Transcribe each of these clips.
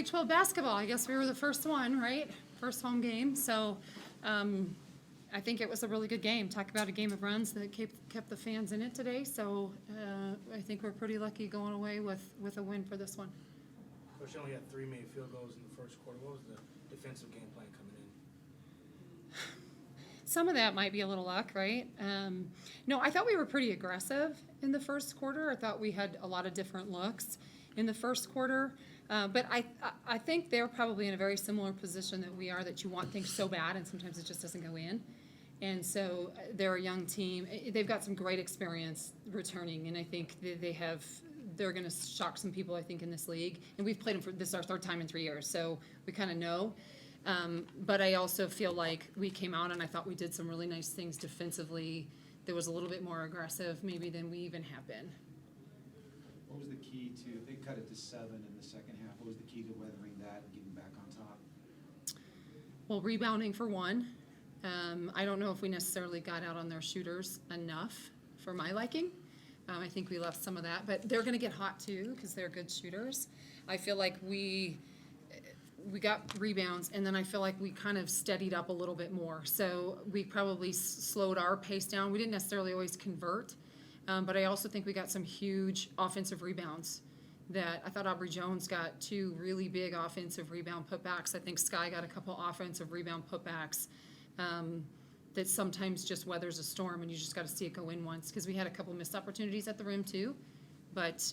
Big 12 basketball. I guess we were the first one, right? First home game. So I think it was a really good game. Talk about a game of runs that kept the fans in it today. So I think we're pretty lucky going away with a win for this one. Coach, you only had 3 made field goals in the first quarter. What was the defensive game plan coming in? Some of that might be a little luck, right? No, I thought we were pretty aggressive in the first quarter. I thought we had a lot of different looks in the first quarter. But I think they're probably in a very similar position that we are, that you want things so bad and sometimes it just doesn't go in. And so they're a young team. They've got some great experience returning, and I think they're going to shock some people, I think, in this league. And we've played them this is our 3rd time in 3 years, so we kind of know. But I also feel like we came out and I thought we did some really nice things defensively. That was a little bit more aggressive maybe than we even have been. What was the key to, they cut it to 7 in the second half. What was the key to weathering that and getting back on top? Well, rebounding for one. I don't know if we necessarily got out on their shooters enough for my liking. I think we left some of that, but they're going to get hot too because they're good shooters. I feel like we got rebounds, and then I feel like we kind of steadied up a little bit more. So we probably slowed our pace down. We didn't necessarily always convert, but I also think we got some huge offensive rebounds. That I thought Aubrey Jones got 2 really big offensive rebound putbacks. I think Sky got a couple offensive rebound putbacks. That sometimes just weathers a storm, and you just got to see it go in once, because we had a couple missed opportunities at the rim too. But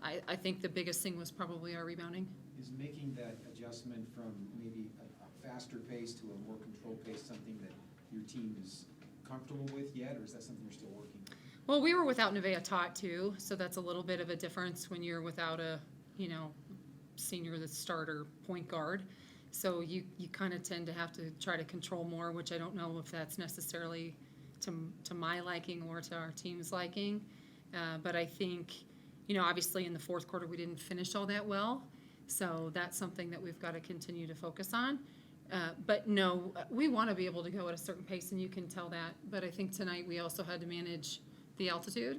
I think the biggest thing was probably our rebounding. Is making that adjustment from maybe a faster pace to a more controlled pace something that your team is comfortable with yet, or is that something you're still working? Well, we were without Nevaeh Tot too, so that's a little bit of a difference when you're without a senior, the starter point guard. So you kind of tend to have to try to control more, which I don't know if that's necessarily to my liking or to our team's liking. But I think, obviously in the fourth quarter we didn't finish all that well. So that's something that we've got to continue to focus on. But no, we want to be able to go at a certain pace, and you can tell that. But I think tonight we also had to manage the altitude,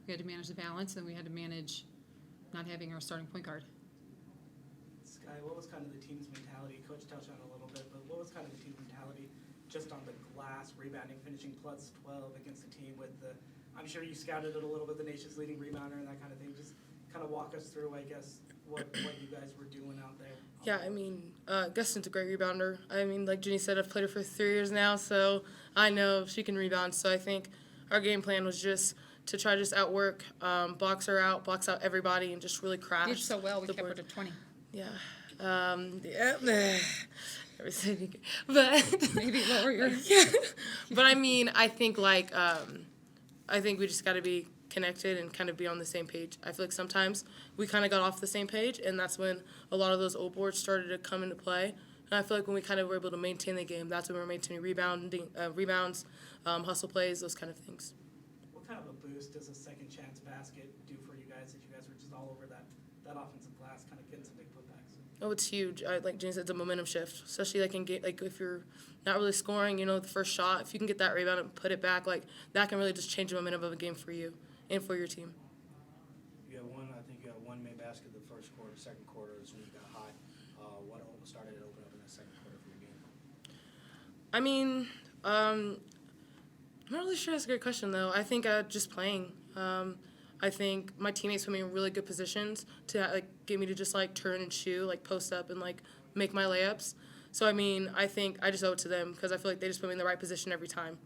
we had to manage the balance, and we had to manage not having our starting point guard. Sky, what was kind of the team's mentality? Coach touched on it a little bit, but what was kind of the team's mentality just on the glass, rebounding, finishing plus 12 against the team with the, I'm sure you scouted it a little bit, the nation's leading rebounder and that kind of thing. Just kind of walk us through, I guess, what you guys were doing out there. Yeah, I mean, Gustin's a great rebounder. I mean, like Jennie said, I've played her for 3 years now, so I know she can rebound. So I think our game plan was just to try to just outwork, box her out, box out everybody, and just really crash. Did so well, we the kept her board. to 20. Yeah. Everything, but Maybe lower your. yeah. But I mean, I think I think we just got to be connected and kind of be on the same page. I feel like sometimes we kind of got off the same page, and that's when a lot of those old boards started to come into play. And I feel like when we kind of were able to maintain the game, that's when we were maintaining rebounds, hustle plays, those kind of things. What kind of a boost does a second chance basket do for you guys if you guys were just all over that offensive glass, kind of getting some big putbacks? Oh, it's huge. Like Jennie said, it's a momentum shift, especially in game, if you're not really scoring, the first shot, if you can get that rebound and put it back, that can really just change the momentum of a game for you and for your team. You had one made basket the first quarter. Second quarter is when you got hot. What started to open up in the second quarter for your game? I mean, I'm not really sure that's a great question, though. I think just playing. I think my teammates put me in really good positions to get me to just turn and shoot, post up and make my layups. So I mean, I think I just owe it to them because I feel like they just put me in the right position every time.